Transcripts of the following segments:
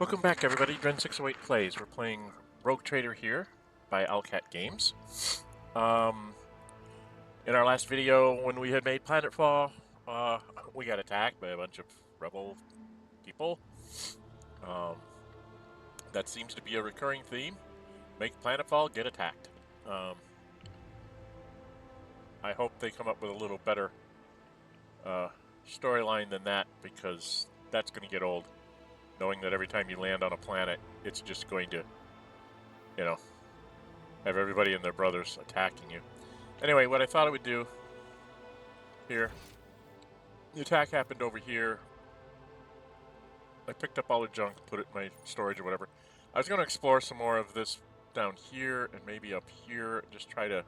Welcome back, everybody. Dren608 plays. We're playing Rogue Trader here by Owlcat Games. In our last video, when we had made Planetfall, we got attacked by a bunch of rebel people. That seems to be a recurring theme. Make Planetfall, get attacked. I hope they come up with a little better storyline than that, because that's going to get old. Knowing that every time you land on a planet, it's just going to, you know, have everybody and their brothers attacking you. Anyway, what I thought I would do here, the attack happened over here. I picked up all the junk, put it in my storage or whatever. I was going to explore some more of this down here and maybe up here, just try to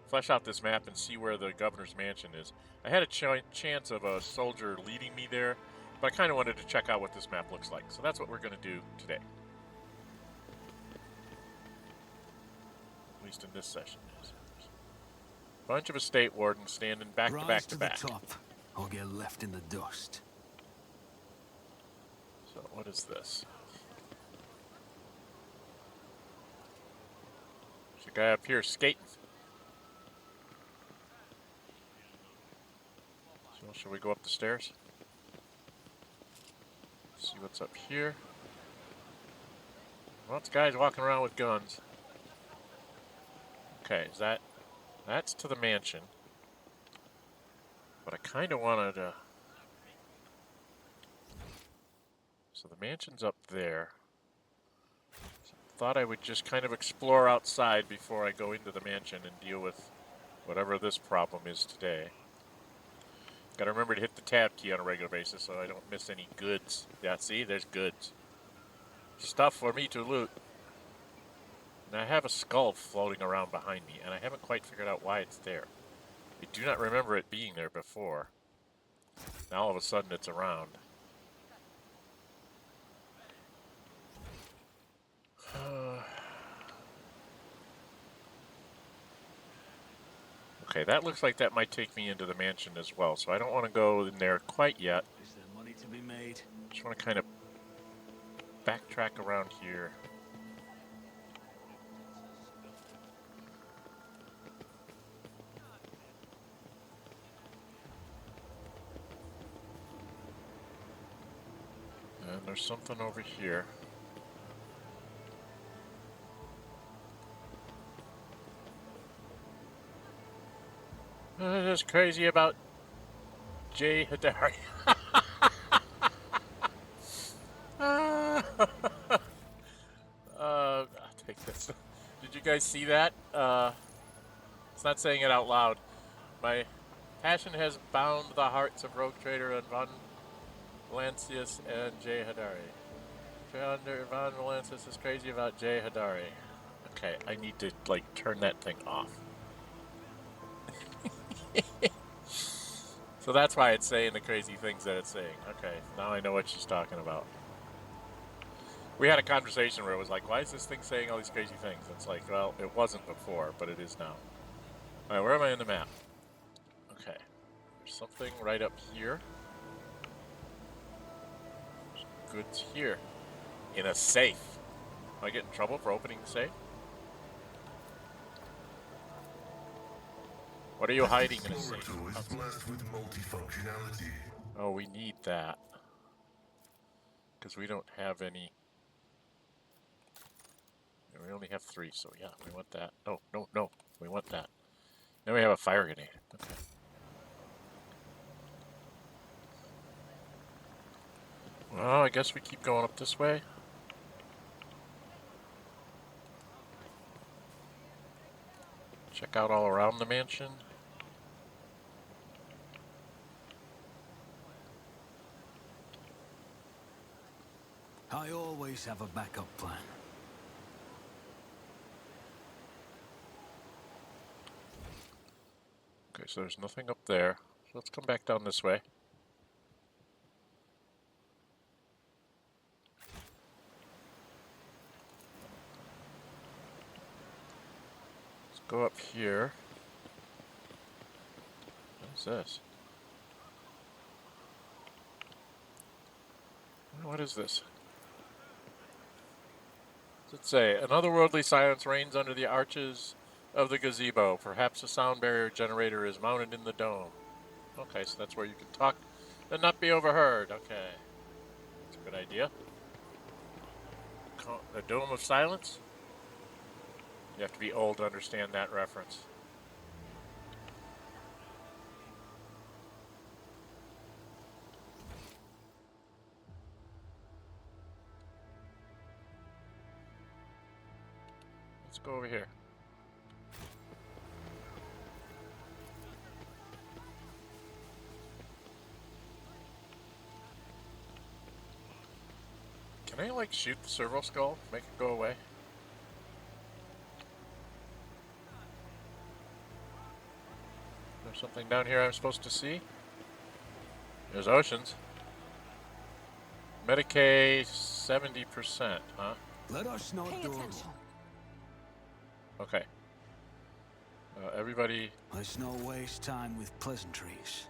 flesh out this map and see where the governor's mansion is. I had a chance of a soldier leading me there, but I kind of wanted to check out what this map looks like, so that's what we're going to do today. At least in this session. Bunch of estate wardens standing back to back to back. Rise to the top, or get left in the dust. So what is this? There's a guy up here skating. So shall we go up the stairs? See what's up here. Well, it's guys walking around with guns. Okay, is that's to the mansion. But I kind of wanted to... So the mansion's up there. So I thought I would just kind of explore outside before I go into the mansion and deal with whatever this problem is today. Gotta remember to hit the tab key on a regular basis so I don't miss any goods. Yeah, see? There's goods. Stuff for me to loot. And I have a skull floating around behind me, and I haven't quite figured out why it's there. I do not remember it being there before. Now all of a sudden it's around. Okay, that looks like that might take me into the mansion as well, so I don't want to go in there quite yet. Is there money to be made? Just want to kind of backtrack around here. And there's something over here. Just crazy about Jay Hadari. I'll take this. Did you guys see that? It's not saying it out loud. My passion has bound the hearts of Rogue Trader and Von Valancius and Jay Hadari. Von Valancius is crazy about Jay Hadari. Okay, I need to, like, turn that thing off. So that's why it's saying the crazy things that it's saying. Okay, now I know what she's talking about. We had a conversation where it was like, why is this thing saying all these crazy things? It's like, well, it wasn't before, but it is now. Alright, where am I in the map? Okay, there's something right up here. There's goods here. In a safe. Am I getting in trouble for opening the safe? What are you hiding in a safe? Oh, we need that. Because we don't have any... We only have 3, so yeah, we want that. Oh, no, we want that. Then we have a fire grenade. Okay. Well, I guess we keep going up this way. Check out all around the mansion. I always have a backup plan. Okay, so there's nothing up there. So let's come back down this way. Let's go up here. What's this? What is this? What's it say? An otherworldly silence reigns under the arches of the gazebo. Perhaps a sound barrier generator is mounted in the dome. Okay, so that's where you can talk and not be overheard. Okay. That's a good idea. The Dome of Silence? You have to be old to understand that reference. Let's go over here. Can I, like, shoot the servo skull? Make it go away? There's something down here I'm supposed to see? There's oceans. Medicae 70%, huh? Let us not Pay do. attention. Okay. Everybody Let's not waste time with pleasantries.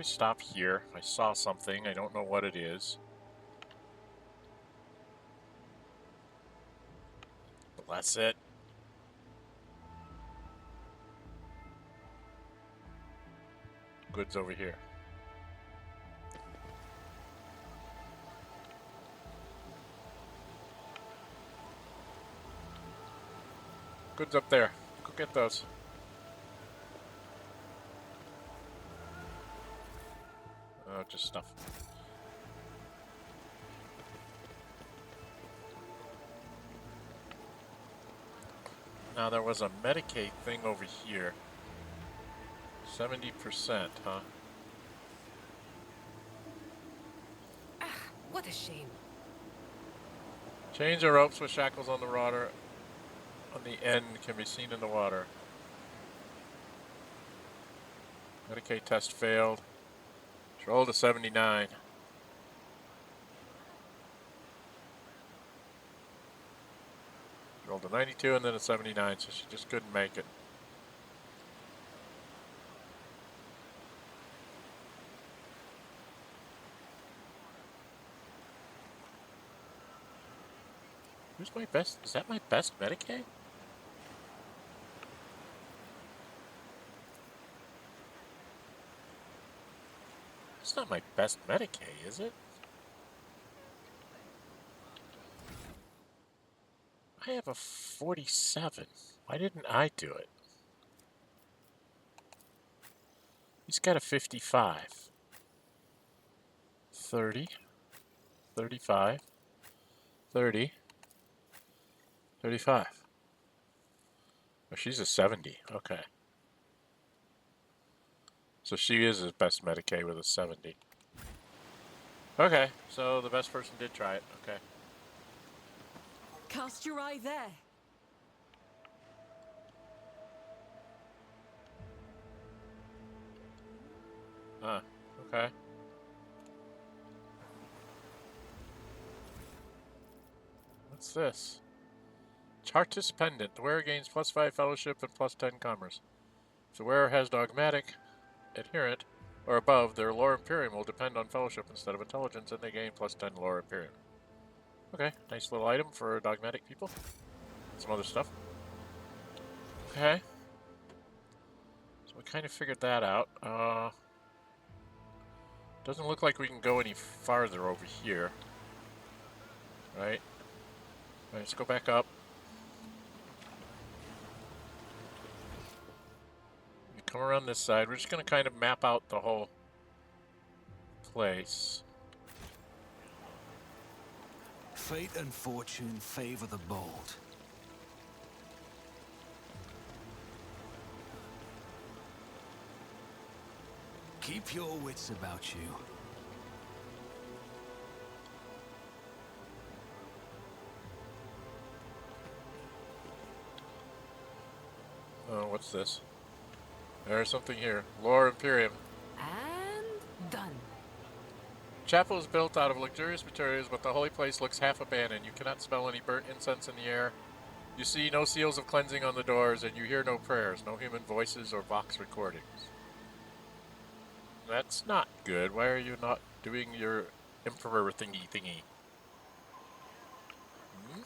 stop here. I saw something. I don't know what it is. But that's it. Goods over here. Goods up there. Go get those. Oh, just stuff. Now there was a Medicae thing over here. 70%, huh? Ah, what a shame. Chains or ropes with shackles on the water on the end can be seen in the water. Medicae test failed. Roll to 79. Rolled a 92 and then a 79, so she just couldn't make it. Who's my best? Is that my best Medicae? It's not my best Medicae, is it? I have a 47. Why didn't I do it? He's got a 55. 30. 35. 30. 35. Oh, she's a 70. Okay. So she is his best Medicae with a 70. Okay, so the best person did try it. Okay. Cast your eye there. Okay. What's this? Chartis Pendant. The wearer gains +5 fellowship and +10 commerce. If the wearer has dogmatic, adherent, or above, their lore Imperium will depend on fellowship instead of intelligence, and they gain +10 lore Imperium. Okay, nice little item for dogmatic people. Some other stuff. Okay. So we kind of figured that out. Doesn't look like we can go any farther over here. Right? Alright, let's go back up. We come around this side. We're just going to kind of map out the whole place. Fate and fortune favor the bold. Keep your wits about you. Oh, what's this? There's something here. Lore Imperium. And done. Chapel is built out of luxurious materials, but the holy place looks half abandoned. You cannot smell any burnt incense in the air. You see no seals of cleansing on the doors, and you hear no prayers, no human voices or vox recordings. That's not good. Why are you not doing your emperor thingy? Hmm?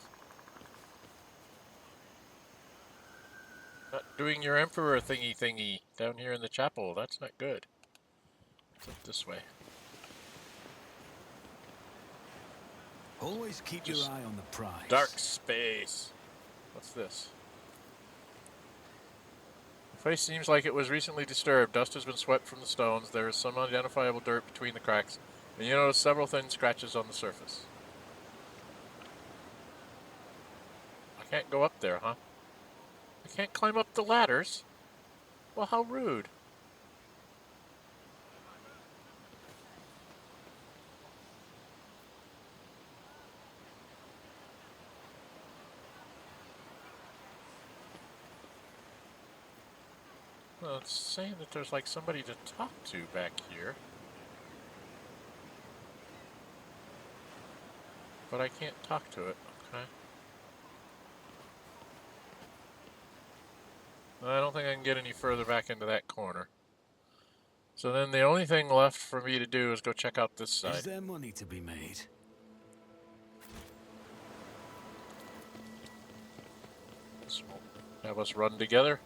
doing your emperor thingy down here in the chapel. That's not good. Let's look this way. Always keep Just your eye on the prize. Dark space. What's this? The place seems like it was recently disturbed. Dust has been swept from the stones. There is some unidentifiable dirt between the cracks, and you notice several thin scratches on the surface. I can't go up there, huh? I can't climb up the ladders? Well, how rude. Well, it's saying that there's like somebody to talk to back here. But I can't talk to it, okay? I don't think I can get any further back into that corner. So then the only thing left for me to do is go check out this side. Is there money to be made? This will have us run together.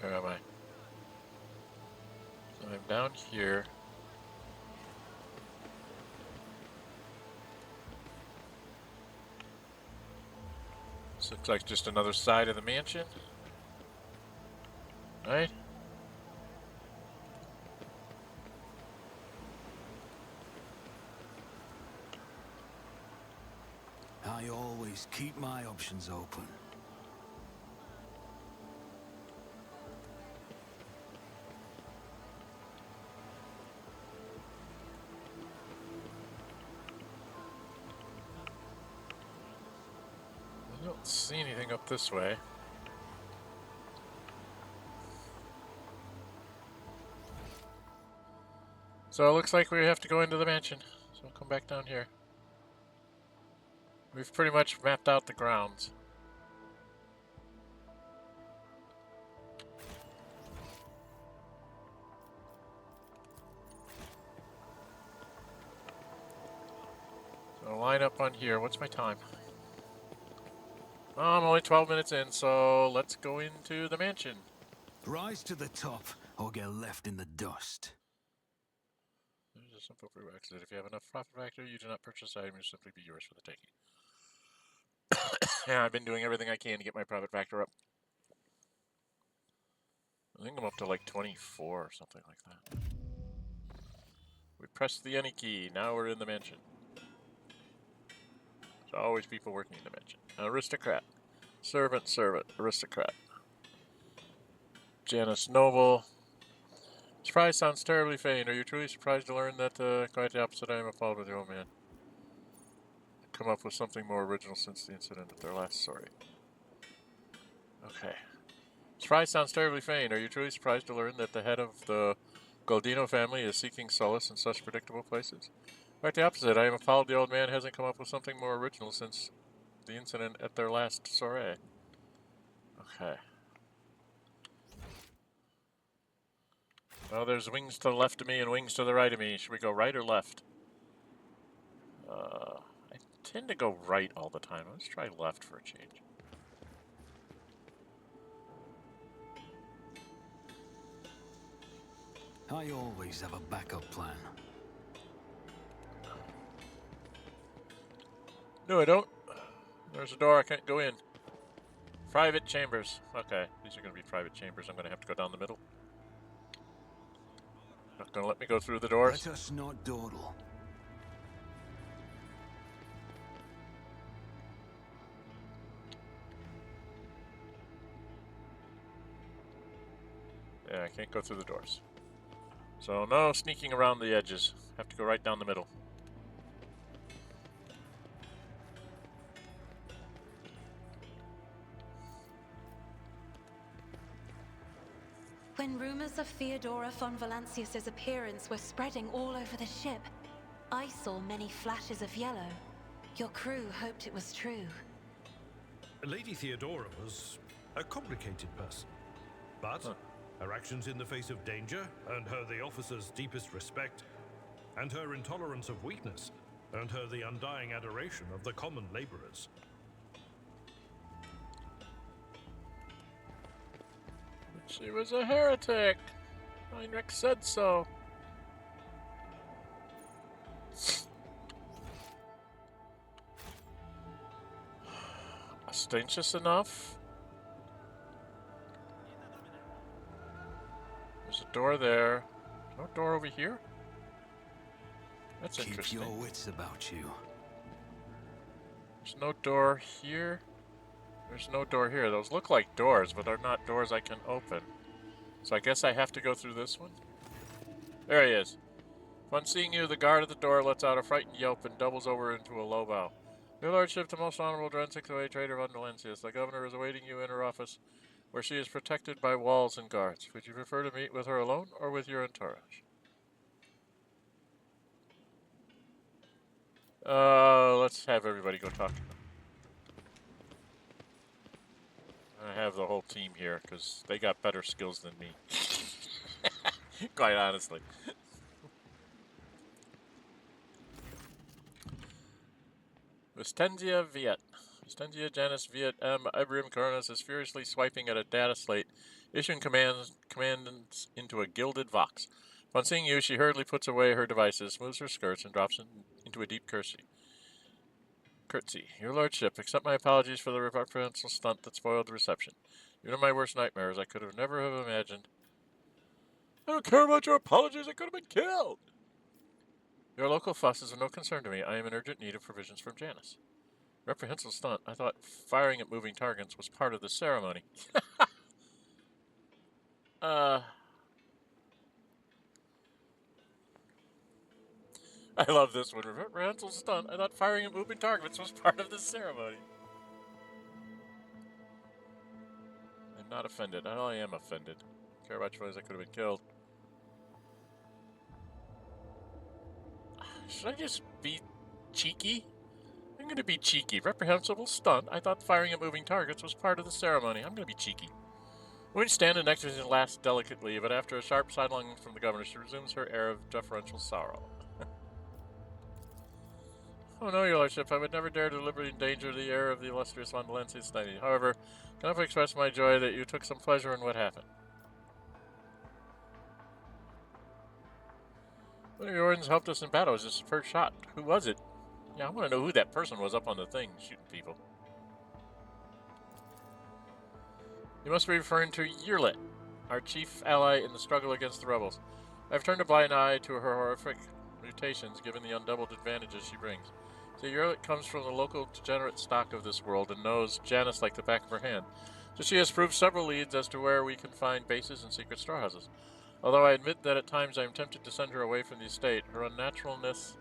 Where am I? So I'm down here. This looks like just another side of the mansion. Right? I always keep my options open. I don't see anything up this way. So it looks like we have to go into the mansion. So we'll come back down here. We've pretty much mapped out the grounds. So line up on here. What's my time? Oh, I'm only 12 minutes in, so let's go into the mansion. Rise to the top or get left in the dust. There's a simple prerequisite. If you have enough profit factor, you do not purchase the item, it will simply be yours for the taking. Yeah, I've been doing everything I can to get my profit factor up. I think I'm up to like 24 or something like that. We pressed the any key, now we're in the mansion. There's always people working in the mansion. An aristocrat. Servant, aristocrat. Janus noble. Surprise sounds terribly faint. Are you truly surprised to learn that quite the opposite? I am appalled with the old man. Come up with something more original since the incident at their last story. Okay. Surprise sounds terribly faint. Are you truly surprised to learn that the head of the Goldino family is seeking solace in such predictable places? Quite the opposite. I am appalled the old man hasn't come up with something more original since the incident at their last soiree. Okay. Well, there's wings to the left of me and wings to the right of me. Should we go right or left? I tend to go right all the time. Let's try left for a change. I always have a backup plan. No, I don't. There's a door I can't go in. Private chambers. Okay, these are going to be private chambers. I'm going to have to go down the middle. Not going to let me go through the doors. Let us not dawdle. Yeah, I can't go through the doors. So no sneaking around the edges. Have to go right down the middle. When rumors of Theodora von Valancius's appearance were spreading all over the ship, I saw many flashes of yellow. Your crew hoped it was true. Lady Theodora was a complicated person, but her actions in the face of danger earned her the officer's deepest respect. and her intolerance of weakness earned her the undying adoration of the common laborers. She was a heretic. Heinrich said so. Ostentatious enough? There's a door there. No door over here? That's interesting. Keep your wits about you. There's no door here. There's no door here. Those look like doors, but they're not doors I can open. So I guess I have to go through this one? There he is. Upon seeing you, the guard at the door lets out a frightened yelp and doubles over into a low bow. Your lordship, the most honorable Dren608, trader of Valencius, the governor is awaiting you in her office, where she is protected by walls and guards. Would you prefer to meet with her alone or with your entourage? Let's have everybody go talk to them. I have the whole team here, because they got better skills than me. Quite honestly. Vistenza Vyatt. Vistenza Janus Vyatt Imperium Koronus is furiously swiping at a data slate, issuing commands into a gilded vox. Upon seeing you, she hurriedly puts away her devices, smooths her skirts, and drops into a deep curtsy. Your lordship, accept my apologies for the reprehensible stunt that spoiled the reception. Even in my worst nightmares, I could have never have imagined. I don't care about your apologies, I could have been killed! Your local fuss is of no concern to me. I am in urgent need of provisions from Janus. Reprehensible stunt. I thought firing at moving targets was part of the ceremony. I love this one. Reprehensible stunt. I thought firing at moving targets was part of the ceremony. I'm not offended. I am offended. I care about your ways, I could have been killed. Should I just be cheeky? I'm going to be cheeky. Reprehensible stunt. I thought firing at moving targets was part of the ceremony. I'm going to be cheeky. Women stand and exercise laughs delicately, but after a sharp sidelong from the governor, she resumes her air of deferential sorrow. Oh no, your lordship, I would never dare deliberately endanger the air of the illustrious Von Valencius Knighting. However, can I express my joy that you took some pleasure in what happened? One of your orders helped us in battle. It was his first shot. Who was it? Yeah, I want to know who that person was up on the thing shooting people. You must be referring to Yrliet, our chief ally in the struggle against the rebels. I've turned a blind eye to her horrific mutations given the undoubled advantages she brings. So Yrliet comes from the local degenerate stock of this world and knows Janus like the back of her hand. So she has proved several leads as to where we can find bases and secret storehouses. Although I admit that at times I am tempted to send her away from the estate, her unnaturalness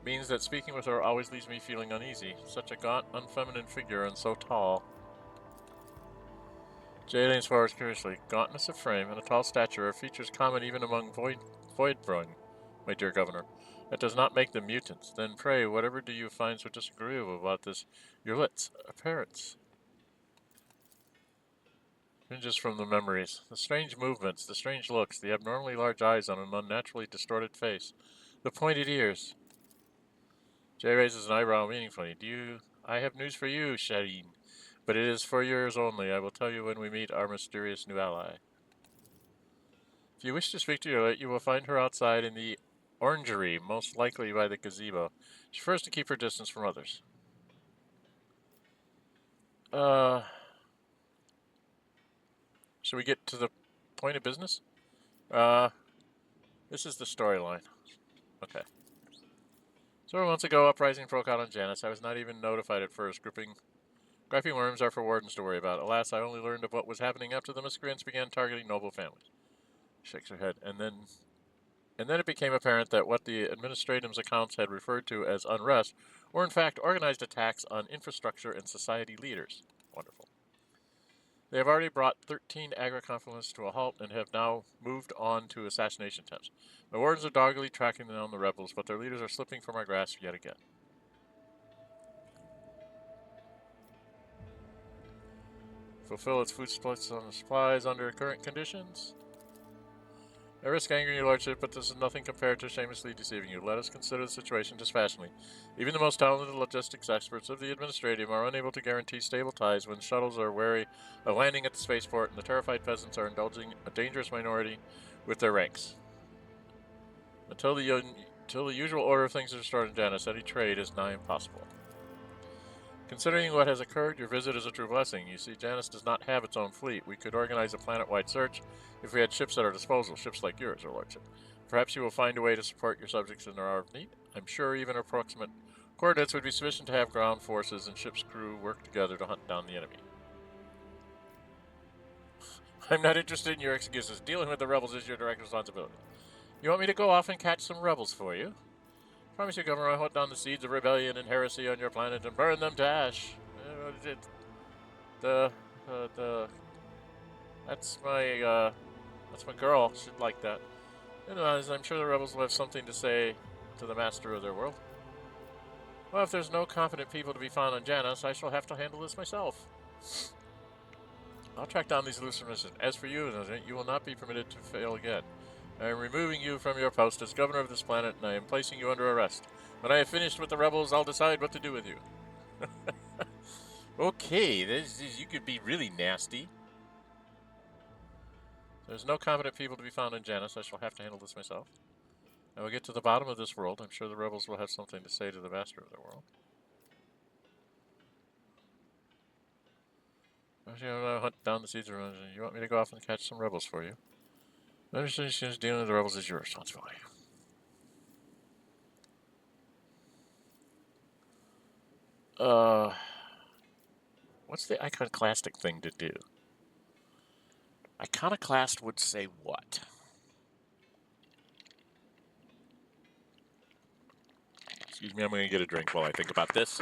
means that speaking with her always leaves me feeling uneasy. Such a gaunt, unfeminine figure and so tall. Jay leans forward curiously. Gauntness of frame and a tall stature are features common even among voidbrung, my dear governor. That does not make them mutants. Then pray, whatever do you find so disagreeable about this Yrliet's appearance? Hinges from the memories. The strange movements, the strange looks, the abnormally large eyes on an unnaturally distorted face, the pointed ears. Jay raises an eyebrow meaningfully. I have news for you, Shadeen, but it is for yours only. I will tell you when we meet our mysterious new ally. If you wish to speak to Yrliet, you will find her outside in the orangery, most likely by the gazebo. She prefers to keep her distance from others. Should we get to the point of business? This is the storyline. Okay. Several months ago, uprising broke out on Janus. I was not even notified at first. Griping worms are for wardens to worry about. Alas, I only learned of what was happening after the miscreants began targeting noble families. She shakes her head. And then it became apparent that what the administratum's accounts had referred to as unrest were in fact organized attacks on infrastructure and society leaders. Wonderful. They have already brought 13 agri-conflicts to a halt and have now moved on to assassination attempts. My wardens are doggedly tracking down the rebels, but their leaders are slipping from our grasp yet again. Fulfill its food supplies under current conditions. I risk angering your lordship, but this is nothing compared to shamelessly deceiving you. Let us consider the situation dispassionately. Even the most talented logistics experts of the administrative are unable to guarantee stable ties when shuttles are wary of landing at the spaceport and the terrified peasants are indulging a dangerous minority with their ranks. Until the usual order of things is restored in Janus, any trade is nigh impossible. Considering what has occurred, your visit is a true blessing. You see, Janus does not have its own fleet. We could organize a planet-wide search if we had ships at our disposal, ships like yours, your lordship. Perhaps you will find a way to support your subjects in their hour of need. I'm sure even approximate coordinates would be sufficient to have ground forces and ship's crew work together to hunt down the enemy. I'm not interested in your excuses. Dealing with the rebels is your direct responsibility. You want me to go off and catch some rebels for you? Promise you, Governor, I'll hunt down the seeds of rebellion and heresy on your planet and burn them to ash. That's my girl. She'd like that. Anyways, I'm sure the rebels will have something to say to the master of their world. Well, if there's no competent people to be found on Janus, I shall have to handle this myself. I'll track down these hallucinations. As for you, you will not be permitted to fail again. I am removing you from your post as governor of this planet, and I am placing you under arrest. When I have finished with the rebels, I'll decide what to do with you. Okay, you could be really nasty. There's no competent people to be found in Janus. I shall have to handle this myself. I will get to the bottom of this world. I'm sure the rebels will have something to say to the master of their world. I'll hunt down the seeds of religion. You want me to go off and catch some rebels for you? Dealing with the rebels is your responsibility. What's the iconoclastic thing to do? Iconoclast would say what? Excuse me, I'm going to get a drink while I think about this.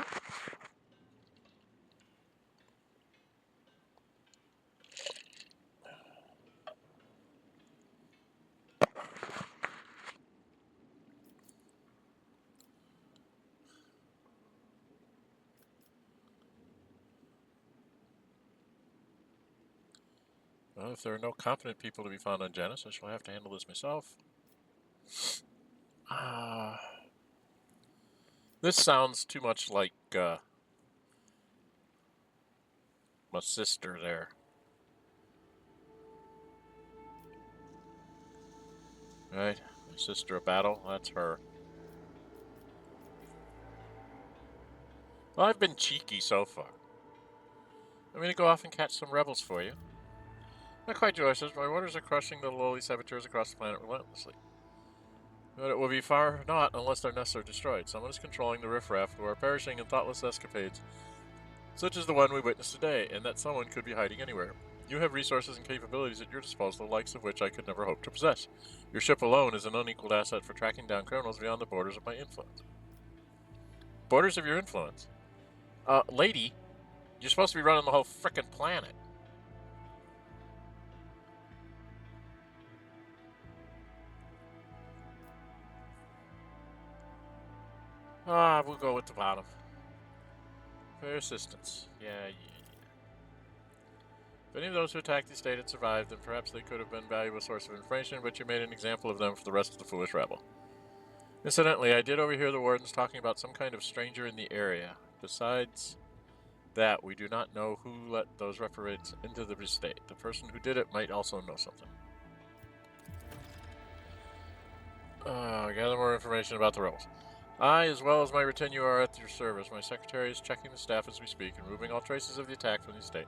Well, if there are no competent people to be found on Janus, I shall have to handle this myself. This sounds too much like my sister there. Right? My sister of battle, that's her. Well, I've been cheeky so far. I'm going to go off and catch some rebels for you. Not quite, Joy says. My orders are crushing the lowly saboteurs across the planet relentlessly. But it will be far not unless their nests are destroyed. Someone is controlling the riffraff who are perishing in thoughtless escapades, such as the one we witnessed today, and that someone could be hiding anywhere. You have resources and capabilities at your disposal, the likes of which I could never hope to possess. Your ship alone is an unequaled asset for tracking down criminals beyond the borders of my influence. Borders of your influence? Lady, you're supposed to be running the whole frickin' planet. We'll go with the bottom. For assistance. Yeah. If any of those who attacked the state had survived, then perhaps they could have been a valuable source of information, but you made an example of them for the rest of the foolish rabble. Incidentally, I did overhear the wardens talking about some kind of stranger in the area. Besides that, we do not know who let those reprobates into the estate. The person who did it might also know something. Gather more information about the rebels. I, as well as my retinue, are at your service. My secretary is checking the staff as we speak and removing all traces of the attack from the estate.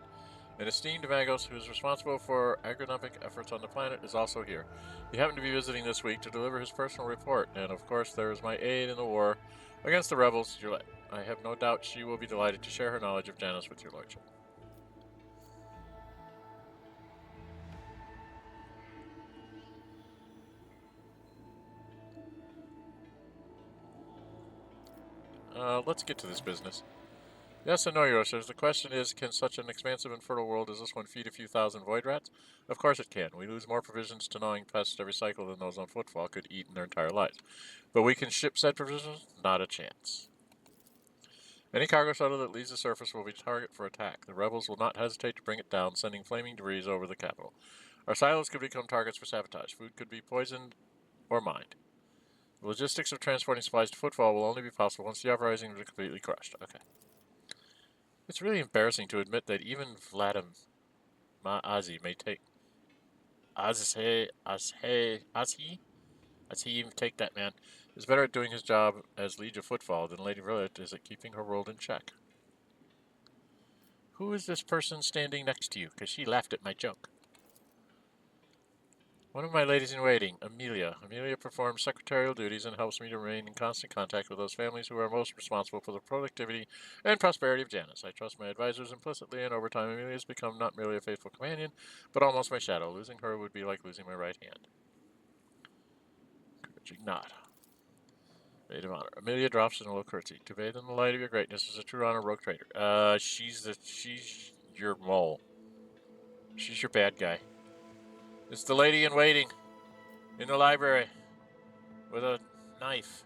An esteemed Magos, who is responsible for agronomic efforts on the planet, is also here. He happened to be visiting this week to deliver his personal report, and of course there is my aide in the war against the rebels, Yrliet. I have no doubt she will be delighted to share her knowledge of Janus with your lordship. Let's get to this business. Yes and no, Your Worship. The question is, can such an expansive and fertile world as this one feed a few thousand void rats? Of course it can. We lose more provisions to gnawing pests every cycle than those on footfall could eat in their entire lives. But we can ship said provisions? Not a chance. Any cargo shuttle that leaves the surface will be a target for attack. The rebels will not hesitate to bring it down, sending flaming debris over the capital. Our silos could become targets for sabotage. Food could be poisoned or mined. The logistics of transporting supplies to Footfall will only be possible once the uprising is completely crushed. Okay. It's really embarrassing to admit that even Vladim Ma'azi may take... Azhi take that man, is better at doing his job as Liege of Footfall than Lady Yrliet is at keeping her world in check. Who is this person standing next to you? Because she laughed at my joke. One of my ladies-in-waiting, Amelia. Amelia performs secretarial duties and helps me to remain in constant contact with those families who are most responsible for the productivity and prosperity of Janus. I trust my advisors implicitly, and over time Amelia has become not merely a faithful companion, but almost my shadow. Losing her would be like losing my right hand. Encouraging nod. Maid of honor. Amelia drops in a low curtsy. To bathe in the light of your greatness is a true honor, rogue traitor. She's your mole. She's your bad guy. It's the lady in waiting in the library with a knife.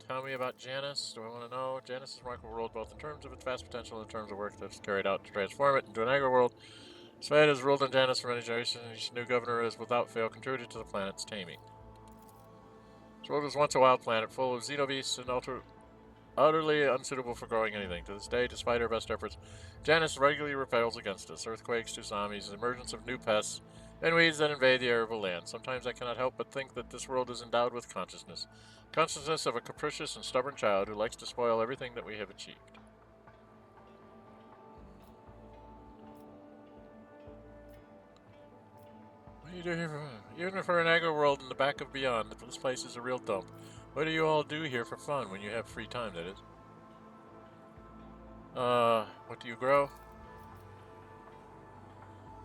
Tell me about Janus. Do I want to know? Janus is a remarkable world both in terms of its vast potential and in terms of work that's carried out to transform it into an agro world. Sven has ruled on Janus for many generations, and each new governor has without fail contributed to the planet's taming. This world was once a wild planet full of xenobeasts and utterly unsuitable for growing anything. To this day, despite our best efforts, Janus regularly repels against us. Earthquakes, tsunamis, the emergence of new pests, and weeds that invade the arable land. Sometimes I cannot help but think that this world is endowed with consciousness. Consciousness of a capricious and stubborn child who likes to spoil everything that we have achieved. What do you do here? Even for an agro world in the back of beyond, this place is a real dump. What do you all do here for fun when you have free time, that is? What do you grow?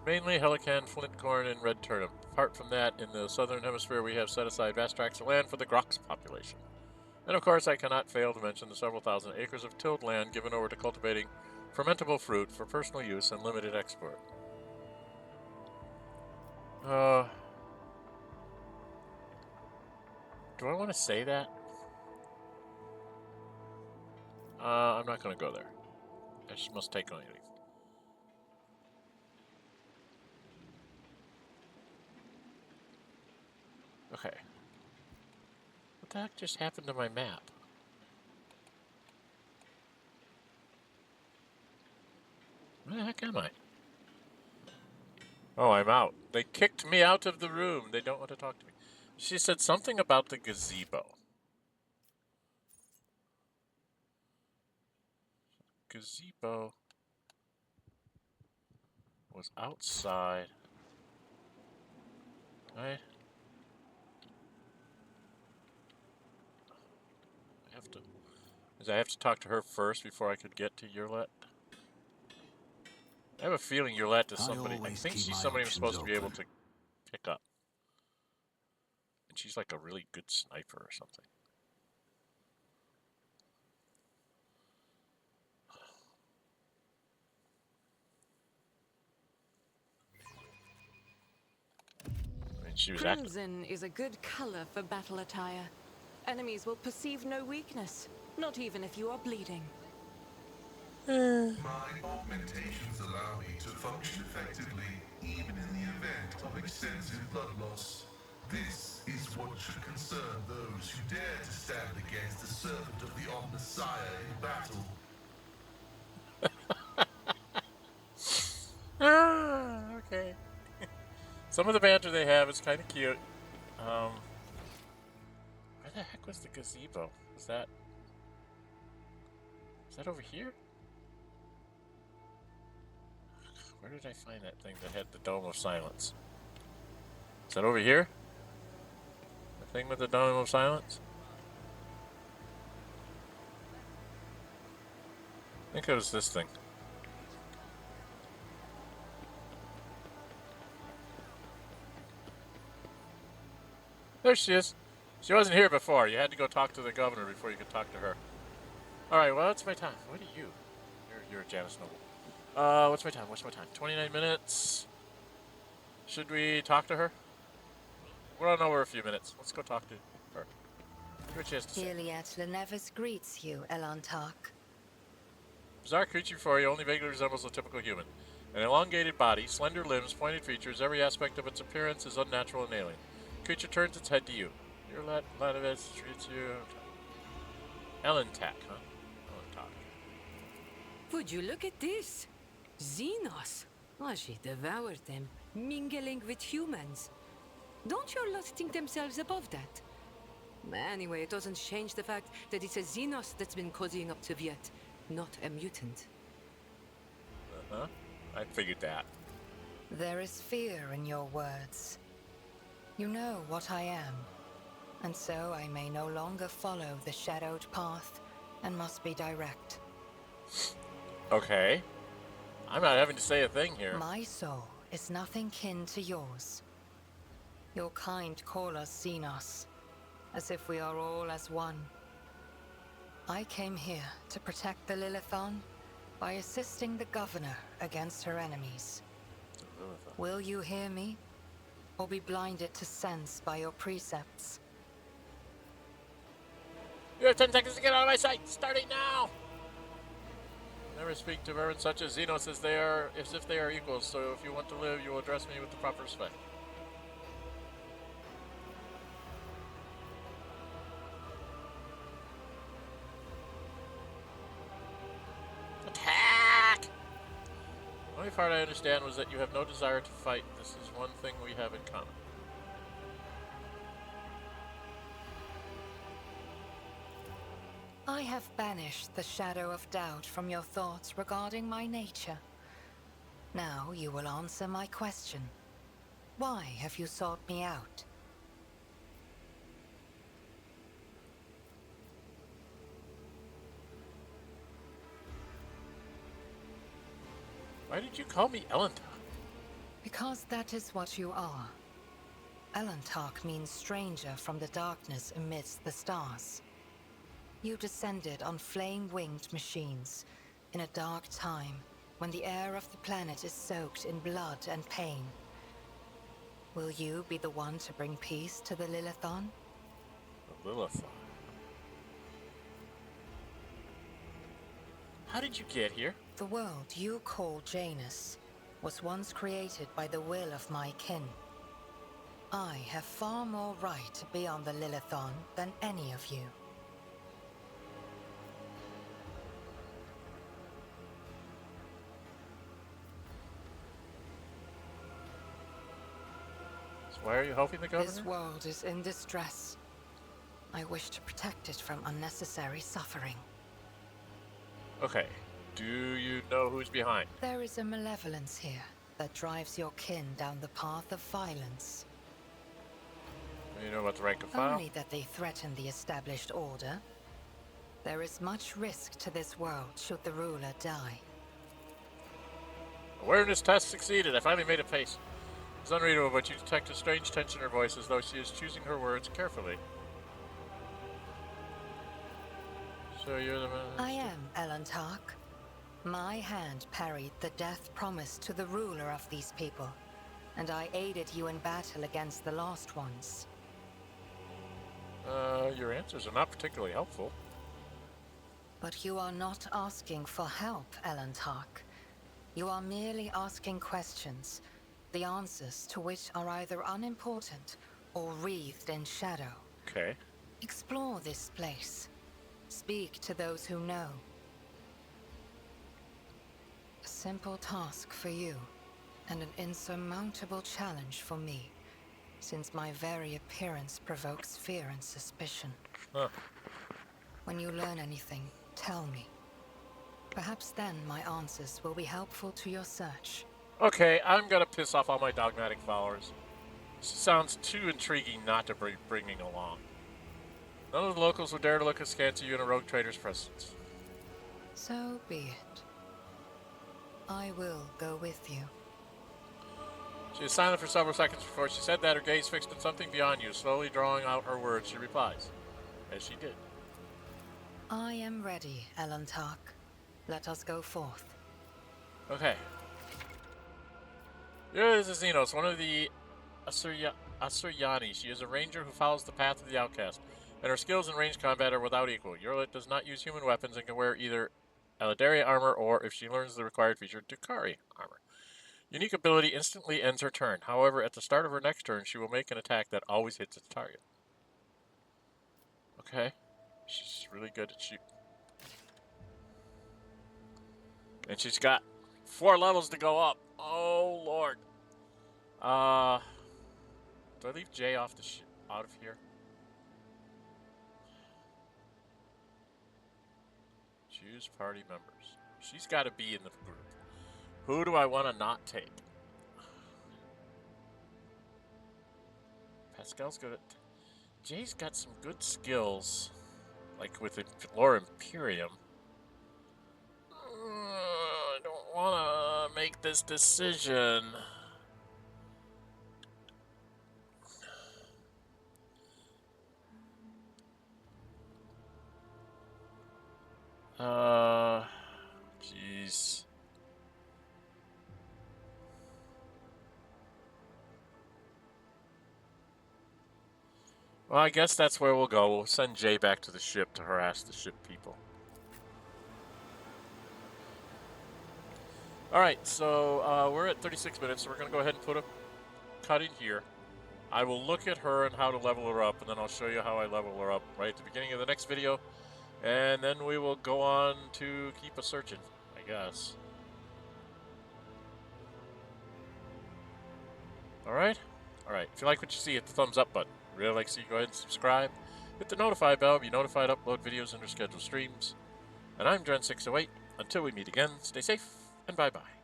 Mainly helican, flint corn, and red turnip. Apart from that, in the southern hemisphere we have set aside vast tracts of land for the Grox population. And of course I cannot fail to mention the several thousand acres of tilled land given over to cultivating fermentable fruit for personal use and limited export. Do I want to say that? I'm not going to go there. I just must take on leave. Okay. What the heck just happened to my map? Where the heck am I? Oh, I'm out. They kicked me out of the room. They don't want to talk to me. She said something about the gazebo. Gazebo was outside. Right? I have to talk to her first before I could get to Yrliet. I have a feeling Yrliet is somebody. I think she's somebody I'm supposed to be able to pick up. And she's like a really good sniper or something. I mean, she was active. Crimson is a good color for battle attire. Enemies will perceive no weakness, not even if you are bleeding. My augmentations allow me to function effectively, even in the event of extensive blood loss. This is what should concern those who dare to stand against the servant of the Omnissiah in battle. Okay. Some of the banter they have is kind of cute. Where the heck was the gazebo? Is that over here? Where did I find that thing that had the Dome of Silence? Is that over here? The thing with the Dome of Silence? I think it was this thing. There she is. She wasn't here before. You had to go talk to the governor before you could talk to her. Alright, well, it's my time. What are you? You're a Janus noble. What's my time? 29 minutes. Should we talk to her? We're on over a few minutes. Let's go talk to her. See what she has to say. Yrliet Lenevis greets you, Elantark. Bizarre creature before you only vaguely resembles a typical human. An elongated body, slender limbs, pointed features, every aspect of its appearance is unnatural and alien. Creature turns its head to you. Yrliet treats you. Owlcat, huh? Owlcat. Would you look at this? Xenos. Oh, she devoured them, mingling with humans. Don't your lot think themselves above that? Anyway, it doesn't change the fact that it's a Xenos that's been cozying up to Vyatt, not a mutant. Uh-huh. I figured that. There is fear in your words. You know what I am, and so I may no longer follow the shadowed path and must be direct. Okay. I'm not having to say a thing here. My soul is nothing kin to yours. Your kind call us Xenos, as if we are all as one. I came here to protect the Lilithon by assisting the governor against her enemies. Will you hear me, or be blinded to sense by your precepts? You have 10 seconds to get out of my sight, starting now! Never speak to vermin such as Xenos as if they are equals, so if you want to live, you will address me with the proper respect. Attack! The only part I understand was that you have no desire to fight. This is one thing we have in common. I have banished the shadow of doubt from your thoughts regarding my nature. Now you will answer my question. Why have you sought me out? Why did you call me Ellenta? Because that is what you are. Elantark means stranger from the darkness amidst the stars. You descended on flame-winged machines in a dark time when the air of the planet is soaked in blood and pain. Will you be the one to bring peace to the Lilithon? The Lilithon? How did you get here? The world you call Janus was once created by the will of my kin. I have far more right to be on the Lilithon than any of you. Why are you helping the governor? This world is in distress. I wish to protect it from unnecessary suffering. Okay. Do you know who's behind? There is a malevolence here that drives your kin down the path of violence. You know about the rank of file? Only that they threaten the established order. There is much risk to this world should the ruler die. Awareness test succeeded. I finally made a face. It's unreadable, but you detect a strange tension in her voice as though she is choosing her words carefully. So you're the man. I am Elantark. My hand parried the death promised to the ruler of these people, and I aided you in battle against the Lost Ones. Your answers are not particularly helpful. But you are not asking for help, Elantark. You are merely asking questions, the answers to which are either unimportant or wreathed in shadow. Okay. Explore this place. Speak to those who know. A simple task for you, and an insurmountable challenge for me, since my very appearance provokes fear and suspicion. Huh. When you learn anything, tell me. Perhaps then my answers will be helpful to your search. Okay, I'm gonna piss off all my dogmatic followers. Sounds too intriguing not to be bringing along. None of the locals will dare to look askance at you in a rogue trader's presence. So be it. I will go with you. She is silent for several seconds before she said that, her gaze fixed on something beyond you. Slowly drawing out her words, she replies, as she did. I am ready, Elantark. Let us go forth. Okay. Here is Xenos, one of the Asuryani. She is a ranger who follows the path of the outcast, and her skills in ranged combat are without equal. Yrliet does not use human weapons and can wear either Eladaria armor or, if she learns the required feature, Dukari armor. Unique ability instantly ends her turn. However, at the start of her next turn, she will make an attack that always hits its target. Okay. She's really good at shooting. And she's got 4 levels to go up. Oh, Lord. Do I leave Jay off out of here? Choose party members. She's got to be in the group. Who do I want to not take? Pascal's good at... Jay's got some good skills. Like with Lore Imperium. I don't want to make this decision. Jeez. Well, I guess that's where we'll go. We'll send Jay back to the ship to harass the ship people. Alright, so we're at 36 minutes, so we're going to go ahead and put a cut in here. I will look at her and how to level her up, and then I'll show you how I level her up right at the beginning of the next video. And then we will go on to keep a searching, I guess. Alright? Alright, if you like what you see, hit the thumbs up button. Really like to see you go ahead and subscribe. Hit the notify bell to be notified to upload videos under scheduled streams. And I'm Dren608. Until we meet again, stay safe and bye-bye.